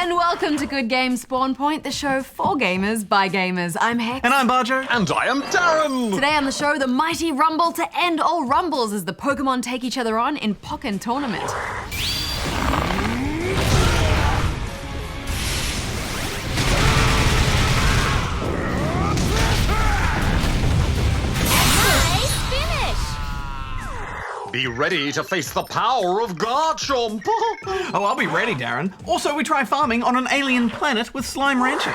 and welcome to Good Games Spawn Point, the show for gamers by gamers. I'm Hex. And I'm Bajo. And I am D.A.R.R.E.N. Today on the show, the mighty rumble to end all rumbles as the Pokemon take each other on in Pokken Tournament. Be ready to face the power of Garchomp. Oh, I'll be ready, D.A.R.R.E.N. Also, we try farming on an alien planet with Slime Rancher.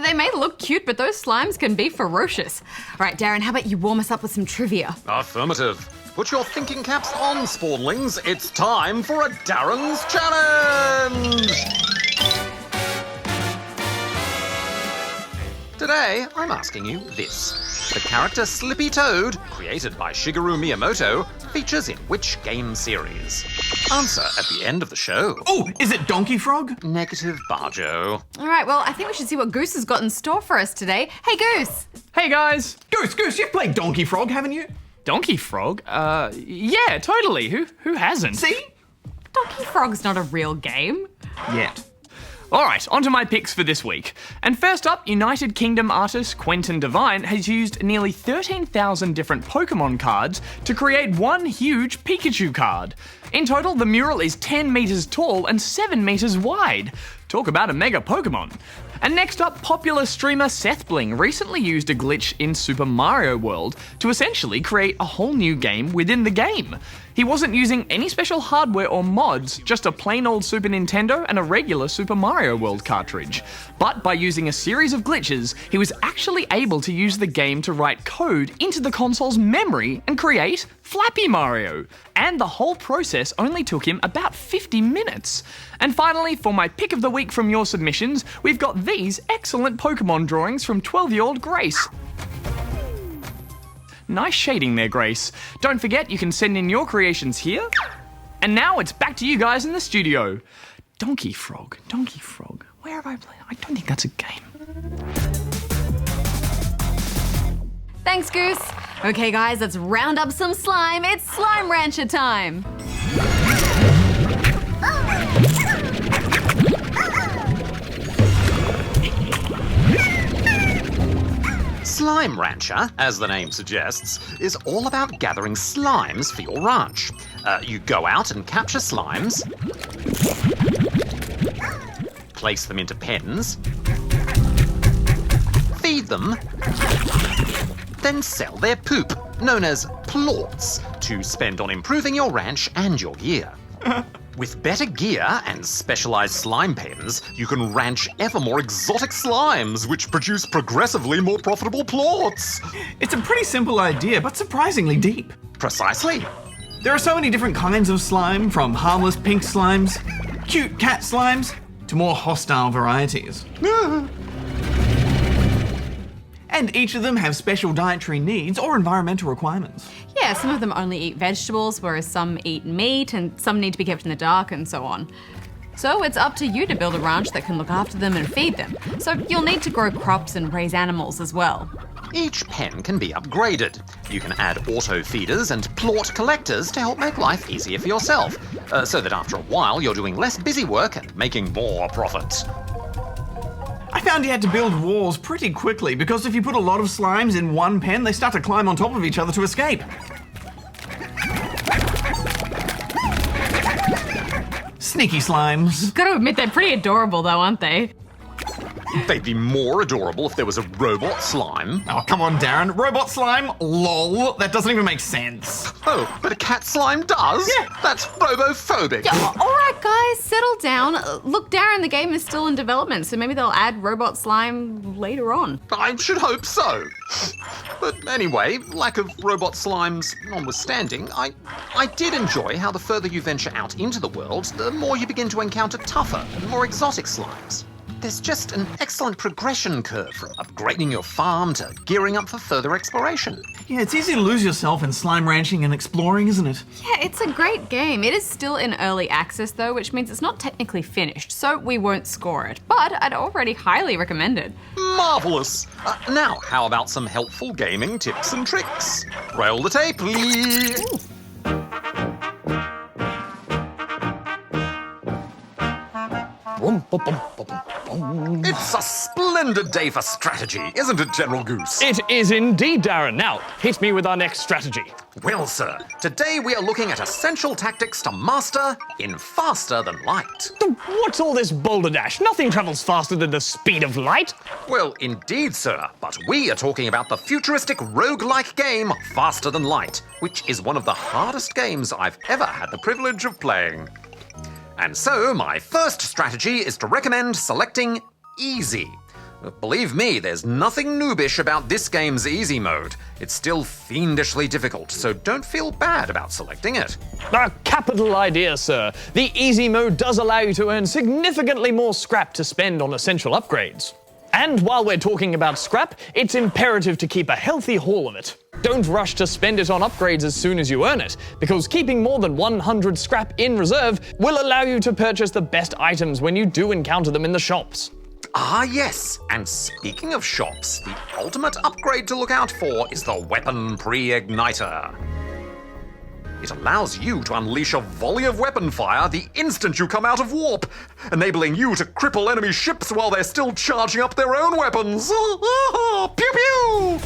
They may look cute, but those slimes can be ferocious. All right, Darren, how about you warm us up with some trivia? Affirmative. Put your thinking caps on, Spawnlings. It's time for a D.A.R.R.E.N's Challenge! Today, I'm asking you this. The character Slippy Toad, created by Shigeru Miyamoto, features in which game series? Answer at the end of the show. Oh, is it Donkey Frog? Negative, Bajo. All right, well, I think we should see what Goose has got in store for us today. Hey, Goose! Hey guys! Goose, you've played Donkey Frog, haven't you? Donkey Frog? Yeah, totally. Who hasn't? See? Donkey Frog's not a real game. Yet. Alright, on to my picks for this week. And first up, United Kingdom artist Quentin Devine has used nearly 13,000 different Pokemon cards to create one huge Pikachu card. In total, the mural is 10 meters tall and 7 meters wide. Talk about a mega Pokemon. And next up, popular streamer Seth Bling recently used a glitch in Super Mario World to essentially create a whole new game within the game. He wasn't using any special hardware or mods, just a plain old Super Nintendo and a regular Super Mario World cartridge. But by using a series of glitches, he was actually able to use the game to write code into the console's memory and create Flappy Mario. And the whole process only took him about 50 minutes. And finally, for my pick of the week from your submissions, we've got these excellent Pokemon drawings from 12-year-old Grace. Nice shading there, Grace. Don't forget, you can send in your creations here. And now it's back to you guys in the studio. Donkey Frog. Where have I played? I don't think that's a game. Thanks, Goose. Okay, guys, let's round up some slime. It's Slime Rancher time. Slime Rancher, as the name suggests, is all about gathering slimes for your ranch. You go out and capture slimes, place them into pens, feed them, then sell their poop, known as plorts, to spend on improving your ranch and your gear. With better gear and specialised slime pens, you can ranch ever more exotic slimes, which produce progressively more profitable plorts. It's a pretty simple idea, but surprisingly deep. Precisely. There are so many different kinds of slime, from harmless pink slimes, cute cat slimes, to more hostile varieties. And each of them have special dietary needs or environmental requirements. Yeah, some of them only eat vegetables, whereas some eat meat, and some need to be kept in the dark, and so on. So it's up to you to build a ranch that can look after them and feed them. So you'll need to grow crops and raise animals as well. Each pen can be upgraded. You can add auto feeders and plort collectors to help make life easier for yourself, so that after a while you're doing less busy work and making more profit. I found you had to build walls pretty quickly because if you put a lot of slimes in one pen, they start to climb on top of each other to escape. Sneaky slimes. Gotta admit, they're pretty adorable though, aren't they? They'd be more adorable if there was a robot slime. Oh, come on, D.A.R.R.E.N. Robot slime? Lol. That doesn't even make sense. Oh, but a cat slime does? Yeah. That's robophobic. Yeah, all right, guys, settle down. Look, Darren, the game is still in development, so maybe they'll add robot slime later on. I should hope so. But anyway, lack of robot slimes notwithstanding, I did enjoy how the further you venture out into the world, the more you begin to encounter tougher and more exotic slimes. There's just an excellent progression curve from upgrading your farm to gearing up for further exploration. Yeah, it's easy to lose yourself in slime ranching and exploring, isn't it? Yeah, it's a great game. It is still in early access though, which means it's not technically finished, so we won't score it. But I'd already highly recommend it. Marvellous! Now, how about some helpful gaming tips and tricks? Roll the tape, please. It's a splendid day for strategy, isn't it, General Goose? It is indeed, D.A.R.R.E.N. Now, hit me with our next strategy. Well, sir, today we are looking at essential tactics to master in faster than light. What's all this balderdash? Nothing travels faster than the speed of light. Well, indeed, sir, but we are talking about the futuristic roguelike game Faster Than Light, which is one of the hardest games I've ever had the privilege of playing. And so, my first strategy is to recommend selecting Easy. Believe me, there's nothing noobish about this game's easy mode. It's still fiendishly difficult, so don't feel bad about selecting it. A capital idea, sir. The easy mode does allow you to earn significantly more scrap to spend on essential upgrades. And while we're talking about scrap, it's imperative to keep a healthy haul of it. Don't rush to spend it on upgrades as soon as you earn it, because keeping more than 100 scrap in reserve will allow you to purchase the best items when you do encounter them in the shops. Ah, yes. And speaking of shops, the ultimate upgrade to look out for is the Weapon Pre-Igniter. It allows you to unleash a volley of weapon fire the instant you come out of warp, enabling you to cripple enemy ships while they're still charging up their own weapons. Pew pew!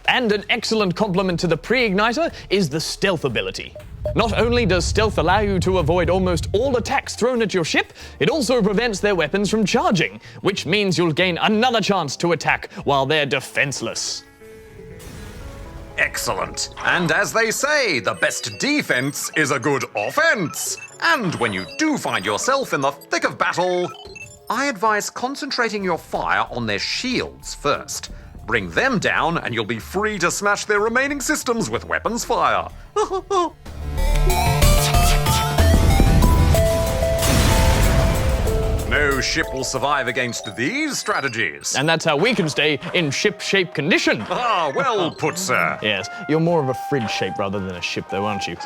And an excellent complement to the pre-igniter is the stealth ability. Not only does stealth allow you to avoid almost all attacks thrown at your ship, it also prevents their weapons from charging, which means you'll gain another chance to attack while they're defenseless. Excellent. And as they say, the best defense is a good offense. And when you do find yourself in the thick of battle, I advise concentrating your fire on their shields first. Bring them down and you'll be free to smash their remaining systems with weapons fire. No ship will survive against these strategies. And that's how we can stay in ship-shape condition. Ah, well put, sir. Yes, you're more of a fridge shape rather than a ship though, aren't you?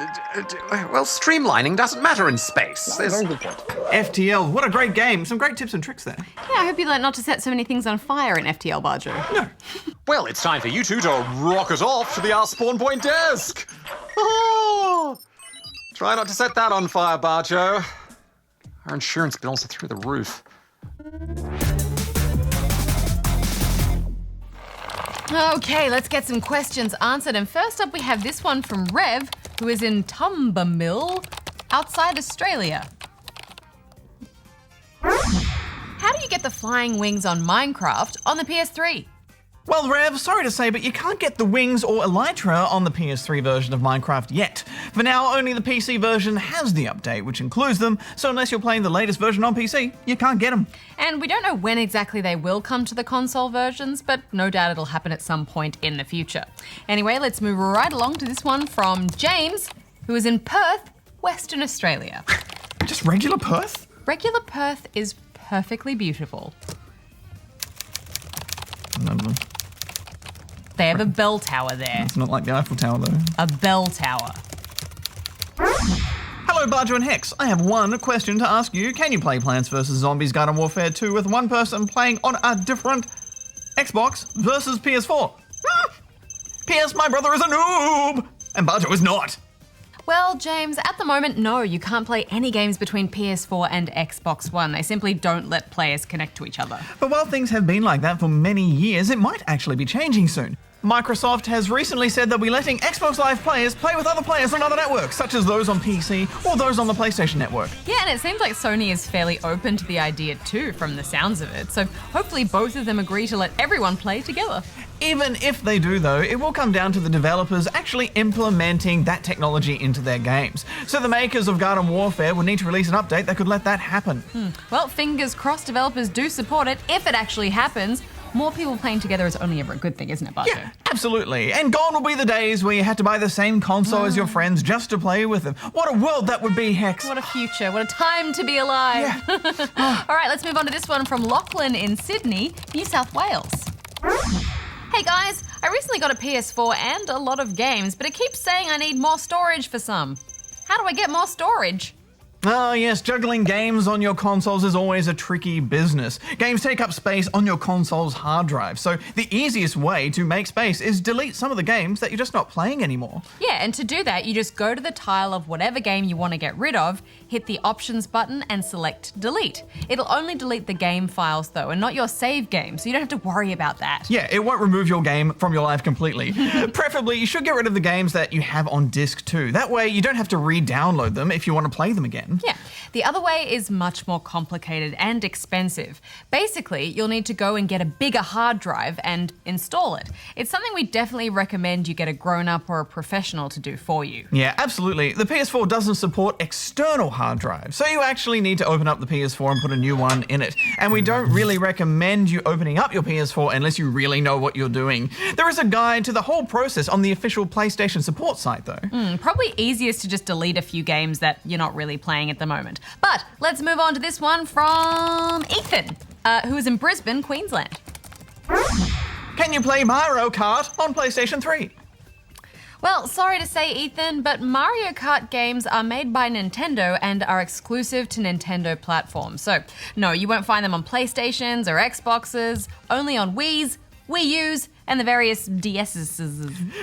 Well, streamlining doesn't matter in space. Very good point. FTL, what a great game. Some great tips and tricks there. Yeah, I hope you learned not to set so many things on fire in FTL, Bajo. No. Well, it's time for you two to rocket off to our spawn point desk. Oh, try not to set that on fire, Bajo. Our insurance bills are through the roof. Okay, let's get some questions answered. And first up, we have this one from Rev, who is in Tumbermill, outside Australia. How do you get the flying wings on Minecraft on the PS3? Well, Rev, sorry to say, but you can't get the wings or elytra on the PS3 version of Minecraft yet. For now, only the PC version has the update, which includes them, so unless you're playing the latest version on PC, you can't get them. And we don't know when exactly they will come to the console versions, but no doubt it'll happen at some point in the future. Anyway, let's move right along to this one from James, who is in Perth, Western Australia. Just regular Perth? Regular Perth is perfectly beautiful. No. They have a bell tower there. It's not like the Eiffel Tower, though. A bell tower. Hello, Bajo and Hex. I have one question to ask you. Can you play Plants vs. Zombies Garden Warfare 2 with one person playing on a different Xbox versus PS4? P.S. My brother is a noob! And Bajo is not. Well, James, at the moment, no, you can't play any games between PS4 and Xbox One. They simply don't let players connect to each other. But while things have been like that for many years, it might actually be changing soon. Microsoft has recently said they'll be letting Xbox Live players play with other players on other networks, such as those on PC or those on the PlayStation Network. Yeah, and it seems like Sony is fairly open to the idea too, from the sounds of it. So hopefully both of them agree to let everyone play together. Even if they do, though, it will come down to the developers actually implementing that technology into their games. So the makers of Garden Warfare would need to release an update that could let that happen. Well, fingers crossed developers do support it if it actually happens. more people playing together is only ever a good thing, isn't it, Bajo? Yeah, absolutely. And gone will be the days where you had to buy the same console as your friends just to play with them. What a world that would be, Hex. What a future. What a time to be alive. Yeah. All right, let's move on to this one from Lachlan in Sydney, New South Wales. Hey guys, I recently got a PS4 and a lot of games, but it keeps saying I need more storage for some. How do I get more storage? Oh yes, juggling games on your consoles is always a tricky business. Games take up space on your console's hard drive, so the easiest way to make space is delete some of the games that you're just not playing anymore. Yeah, and to do that, you just go to the tile of whatever game you want to get rid of, hit the options button and select delete. It'll only delete the game files though, and not your save game, so you don't have to worry about that. Yeah, it won't remove your game from your life completely. Preferably, you should get rid of the games that you have on disc too. That way, you don't have to re-download them if you want to play them again. Yeah, the other way is much more complicated and expensive. Basically, you'll need to go and get a bigger hard drive and install it. It's something we definitely recommend you get a grown-up or a professional to do for you. Yeah, absolutely. The PS4 doesn't support external hard drives, so you actually need to open up the PS4 and put a new one in it. And we don't really recommend you opening up your PS4 unless you really know what you're doing. There is a guide to the whole process on the official PlayStation support site though. Probably easiest to just delete a few games that you're not really playing at the moment. But let's move on to this one from Ethan, who is in Brisbane, Queensland. Can you play Mario Kart on PlayStation 3? Well, sorry to say, Ethan, but Mario Kart games are made by Nintendo and are exclusive to Nintendo platforms. So, no, you won't find them on PlayStations or Xboxes, only on Wii's, Wii U's, and the various DS's.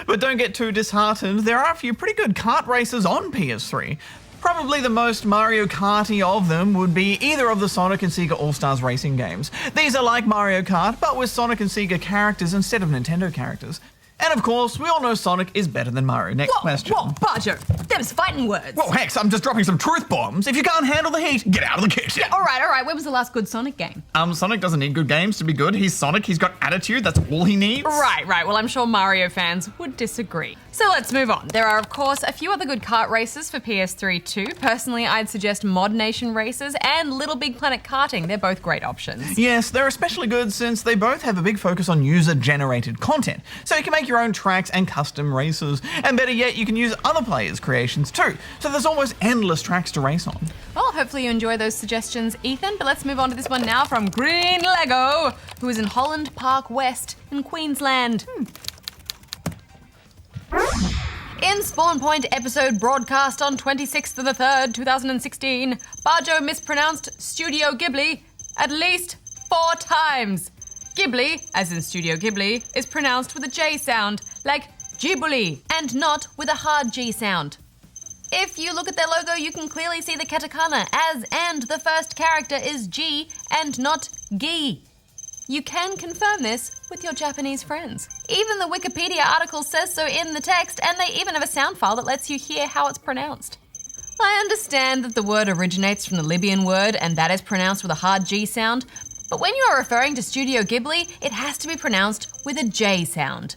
But don't get too disheartened. There are a few pretty good kart races on PS3. Probably the most Mario Karty of them would be either of the Sonic and Sega All-Stars racing games. These are like Mario Kart, but with Sonic and Sega characters instead of Nintendo characters. And of course, we all know Sonic is better than Mario. Next question. Whoa, Bajo, them's fighting words. Whoa, Hex, I'm just dropping some truth bombs. If you can't handle the heat, get out of the kitchen. All right, when was the last good Sonic game? Sonic doesn't need good games to be good. He's Sonic, he's got attitude, that's all he needs. Right, well, I'm sure Mario fans would disagree. So let's move on. There are, of course, a few other good kart races for PS3 too. Personally, I'd suggest Mod Nation Races and Little Big Planet Karting. They're both great options. Yes, they're especially good since they both have a big focus on user-generated content. So you can make your own tracks and custom races. And better yet, you can use other players' creations too. So there's almost endless tracks to race on. Well, hopefully you enjoy those suggestions, Ethan. But let's move on to this one now from Green Lego, who is in Holland Park West in Queensland. In Spawn Point episode broadcast on 26th of the 3rd, 2016, Bajo mispronounced Studio Ghibli at least 4 times. Ghibli, as in Studio Ghibli, is pronounced with a J sound, like Ghibli, and not with a hard G sound. If you look at their logo, you can clearly see the katakana as and the first character is G and not Gi. You can confirm this with your Japanese friends. Even the Wikipedia article says so in the text, and they even have a sound file that lets you hear how it's pronounced. I understand that the word originates from the Libyan word, and that is pronounced with a hard G sound, but when you are referring to Studio Ghibli, it has to be pronounced with a J sound.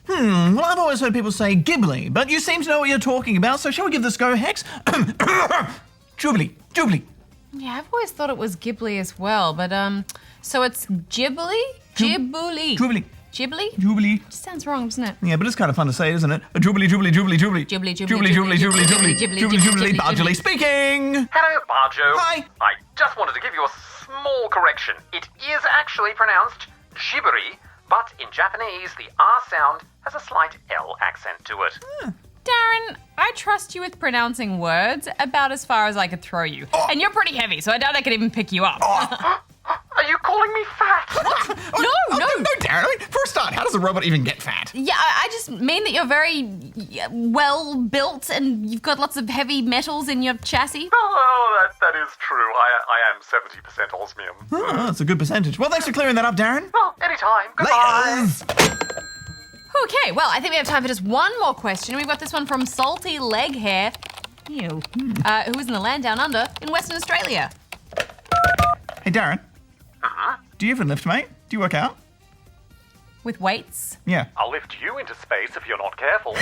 Well, I've always heard people say Ghibli, but you seem to know what you're talking about, so shall we give this a go, Hex? Ghibli. Yeah, I've always thought it was Ghibli as well, but so it's Ghibli? Ghibli. Ghibli. Just sounds wrong, doesn't it? Yeah, but it's kind of fun to say, isn't it? Ghibli. Bajoli speaking. Hello, Bajo. Hi. I just wanted to give you a small correction. It is actually pronounced Ghibli, but in Japanese, the R sound has a slight L accent to it. Darren, I trust you with pronouncing words about as far as I could throw you. And you're pretty heavy, so I doubt I could even pick you up. Are you calling me fat? No. No, Darren. I mean, for a start, how does a robot even get fat? Yeah, I just mean that you're very well built and you've got lots of heavy metals in your chassis. Oh, that is true. I am 70% osmium. Oh, that's a good percentage. Well, thanks for clearing that up, Darren. Well, anytime. Goodbye. Laters. Okay, well, I think we have time for just one more question. We've got this one from Salty Leg Hair, who is in the land down under in Western Australia. Hey, Darren. Do you ever lift, mate? Do you work out? With weights? Yeah. I'll lift you into space if you're not careful.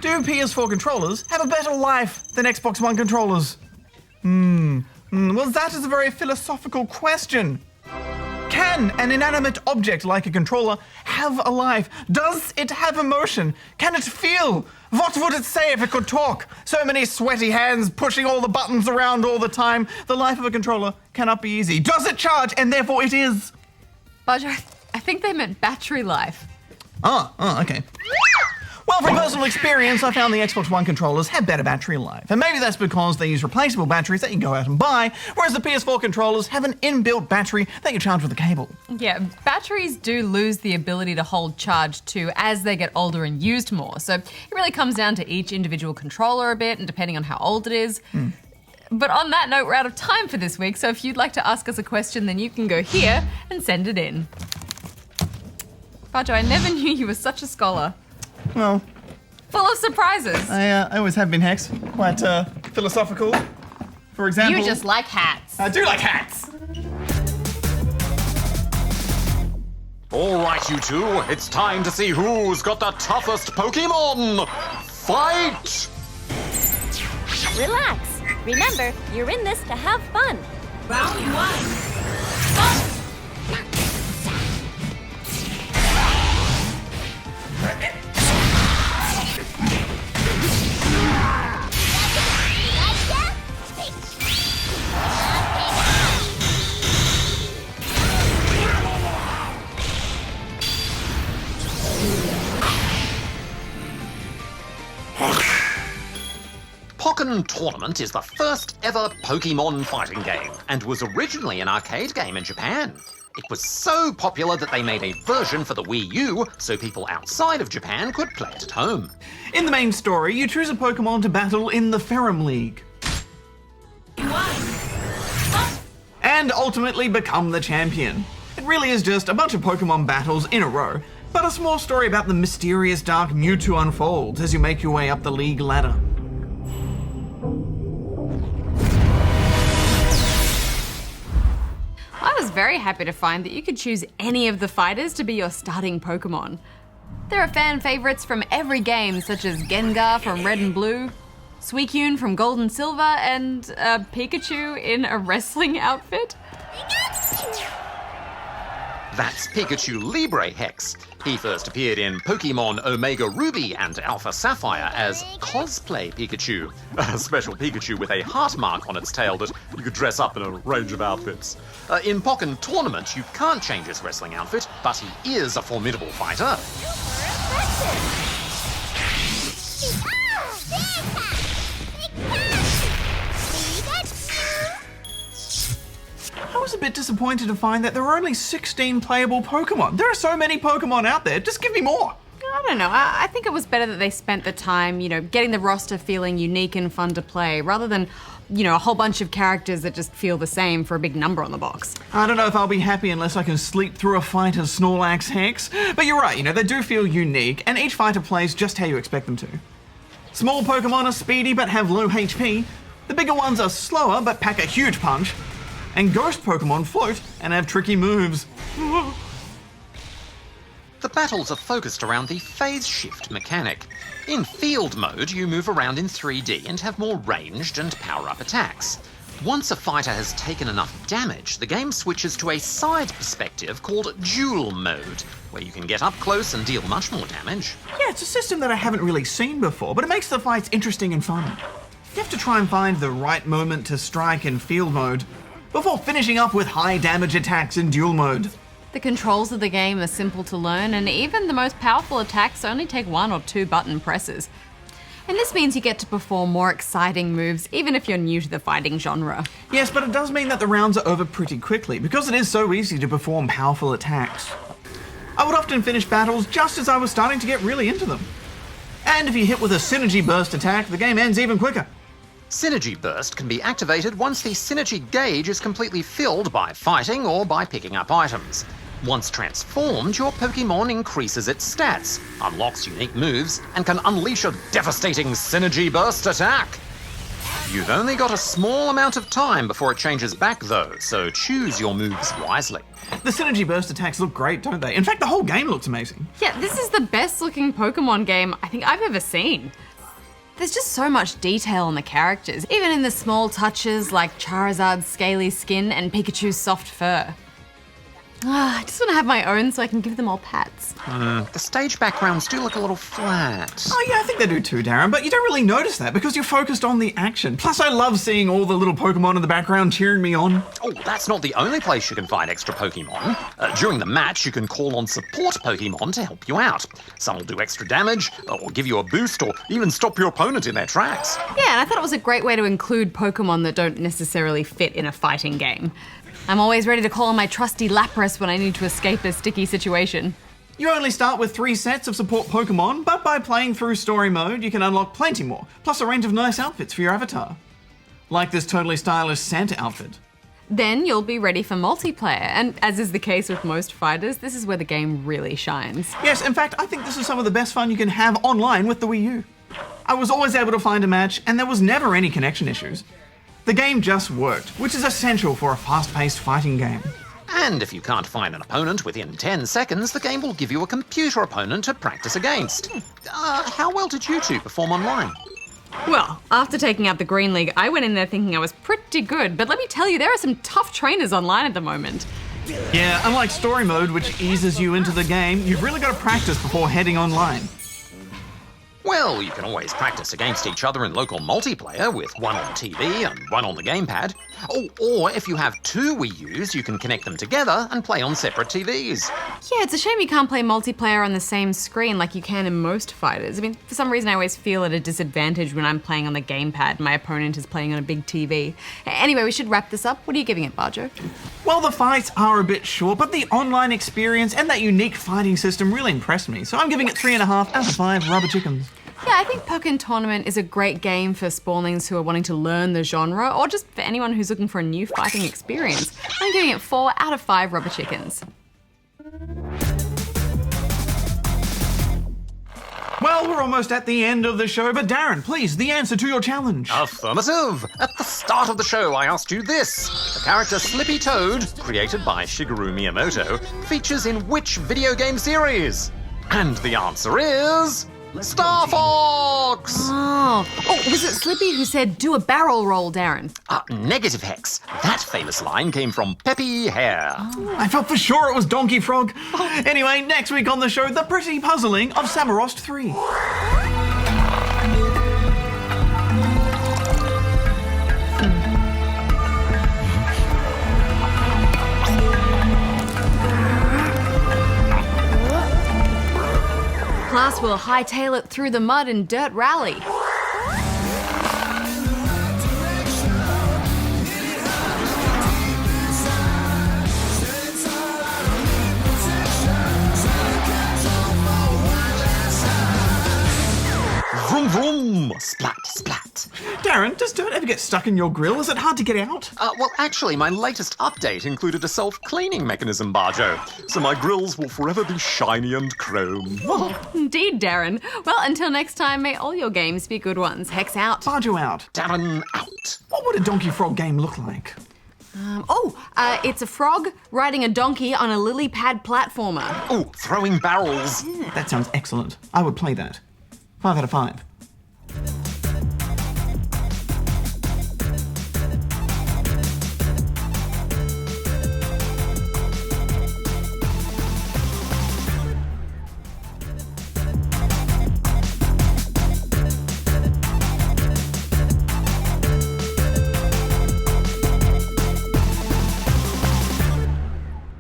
Do PS4 controllers have a better life than Xbox One controllers? Well, that is a very philosophical question. Can an inanimate object like a controller have a life? Does it have emotion? Can it feel? What would it say if it could talk? So many sweaty hands pushing all the buttons around all the time. The life of a controller cannot be easy. Does it charge? And therefore it is. Bajo, I think they meant battery life. Oh, okay. Well, from personal experience, I found the Xbox One controllers have better battery life. And maybe that's because they use replaceable batteries that you can go out and buy, whereas the PS4 controllers have an inbuilt battery that you charge with a cable. Yeah, batteries do lose the ability to hold charge too as they get older and used more. So it really comes down to each individual controller a bit and depending on how old it is. But on that note, we're out of time for this week, so if you'd like to ask us a question, then you can go here and send it in. Bajo, I never knew you were such a scholar. Well, full of surprises. I always have been, Hex. Quite philosophical. For example... You just like hats. I do like hats! All right, you two, it's time to see who's got the toughest Pokemon. Fight! Relax. Remember, you're in this to have fun. Round 1. Pokken Tournament is the first ever Pokemon fighting game and was originally an arcade game in Japan. It was so popular that they made a version for the Wii U so people outside of Japan could play it at home. In the main story, you choose a Pokemon to battle in the Ferrum League. And ultimately become the champion. It really is just a bunch of Pokemon battles in a row, but a small story about the mysterious dark Mewtwo unfolds as you make your way up the league ladder. I was very happy to find that you could choose any of the fighters to be your starting Pokemon. There are fan favorites from every game, such as Gengar from Red and Blue, Suicune from Gold and Silver, and Pikachu in a wrestling outfit. That's Pikachu Libre Hex. He first appeared in Pokemon Omega Ruby and Alpha Sapphire as Cosplay Pikachu, a special Pikachu with a heart mark on its tail that you could dress up in a range of outfits. In Pokken Tournament, you can't change his wrestling outfit, but he is a formidable fighter. I was a bit disappointed to find that there were only 16 playable Pokemon. There are so many Pokemon out there, just give me more. I don't know, I think it was better that they spent the time, getting the roster feeling unique and fun to play, rather than, a whole bunch of characters that just feel the same for a big number on the box. I don't know if I'll be happy unless I can sleep through a fight as Snorlax Hex, but you're right, they do feel unique, and each fighter plays just how you expect them to. Small Pokemon are speedy but have low HP, the bigger ones are slower but pack a huge punch, and ghost Pokemon float and have tricky moves. The battles are focused around the phase shift mechanic. In field mode, you move around in 3D and have more ranged and power-up attacks. Once a fighter has taken enough damage, the game switches to a side perspective called duel mode, where you can get up close and deal much more damage. Yeah, it's a system that I haven't really seen before, but it makes the fights interesting and fun. You have to try and find the right moment to strike in field mode, before finishing up with high damage attacks in duel mode. The controls of the game are simple to learn, and even the most powerful attacks only take 1 or 2 button presses. And this means you get to perform more exciting moves, even if you're new to the fighting genre. Yes, but it does mean that the rounds are over pretty quickly, because it is so easy to perform powerful attacks. I would often finish battles just as I was starting to get really into them. And if you hit with a Synergy Burst attack, the game ends even quicker. Synergy Burst can be activated once the Synergy gauge is completely filled by fighting or by picking up items. Once transformed, your Pokemon increases its stats, unlocks unique moves, and can unleash a devastating Synergy Burst attack. You've only got a small amount of time before it changes back though, so choose your moves wisely. The Synergy Burst attacks look great, don't they? In fact, the whole game looks amazing. Yeah, this is the best looking Pokemon game I think I've ever seen. There's just so much detail on the characters, even in the small touches like Charizard's scaly skin and Pikachu's soft fur. I just want to have my own so I can give them all pats. The stage backgrounds do look a little flat. Oh yeah, I think they do too, Darren, but you don't really notice that because you're focused on the action. Plus, I love seeing all the little Pokemon in the background cheering me on. Oh, that's not the only place you can find extra Pokemon. During the match, you can call on support Pokemon to help you out. Some will do extra damage, or give you a boost, or even stop your opponent in their tracks. Yeah, and I thought it was a great way to include Pokemon that don't necessarily fit in a fighting game. I'm always ready to call on my trusty Lapras when I need to escape a sticky situation. You only start with 3 sets of support Pokemon, but by playing through story mode, you can unlock plenty more, plus a range of nice outfits for your avatar. Like this totally stylish Santa outfit. Then you'll be ready for multiplayer, and as is the case with most fighters, this is where the game really shines. Yes, in fact, I think this is some of the best fun you can have online with the Wii U. I was always able to find a match, and there was never any connection issues. The game just worked, which is essential for a fast-paced fighting game. And if you can't find an opponent within 10 seconds, the game will give you a computer opponent to practice against. How well did you two perform online? Well, after taking out the Green League, I went in there thinking I was pretty good, but let me tell you, there are some tough trainers online at the moment. Yeah, unlike story mode, which eases you into the game, you've really got to practice before heading online. Well, you can always practice against each other in local multiplayer with one on TV and one on the gamepad. Oh, or if you have 2 Wii U's, you can connect them together and play on separate TVs. Yeah, it's a shame you can't play multiplayer on the same screen like you can in most fighters. I mean, for some reason I always feel at a disadvantage when I'm playing on the gamepad and my opponent is playing on a big TV. Anyway, we should wrap this up. What are you giving it, Bajo? Well, the fights are a bit short, but the online experience and that unique fighting system really impressed me, so I'm giving it 3.5 out of 5 rubber chickens. Yeah, I think Pokken Tournament is a great game for spawnlings who are wanting to learn the genre, or just for anyone who's looking for a new fighting experience. I'm giving it 4 out of 5 rubber chickens. Well, we're almost at the end of the show, but Darren, please, the answer to your challenge. Affirmative! At the start of the show, I asked you this. The character Slippy Toad, created by Shigeru Miyamoto, features in which video game series? And the answer is... Star Fox! Oh, was it Slippy who said, do a barrel roll, Darren? Negative Hex. That famous line came from Peppy Hare. I felt for sure it was Donkey Frog. Anyway, next week on the show, the pretty puzzling of Samorost 3. Class will hightail it through the mud in Dirt Rally. Vroom vroom! Splat splat. Darren, does dirt ever get stuck in your grill? Is it hard to get out? Well, actually, my latest update included a self-cleaning mechanism, Bajo, so my grills will forever be shiny and chrome. Indeed, Darren. Well, until next time, may all your games be good ones. Hex out. Bajo out. Darren out. What would a Donkey Frog game look like? It's a frog riding a donkey on a lily pad platformer. Oh, throwing barrels. That sounds excellent. I would play that. 5 out of 5.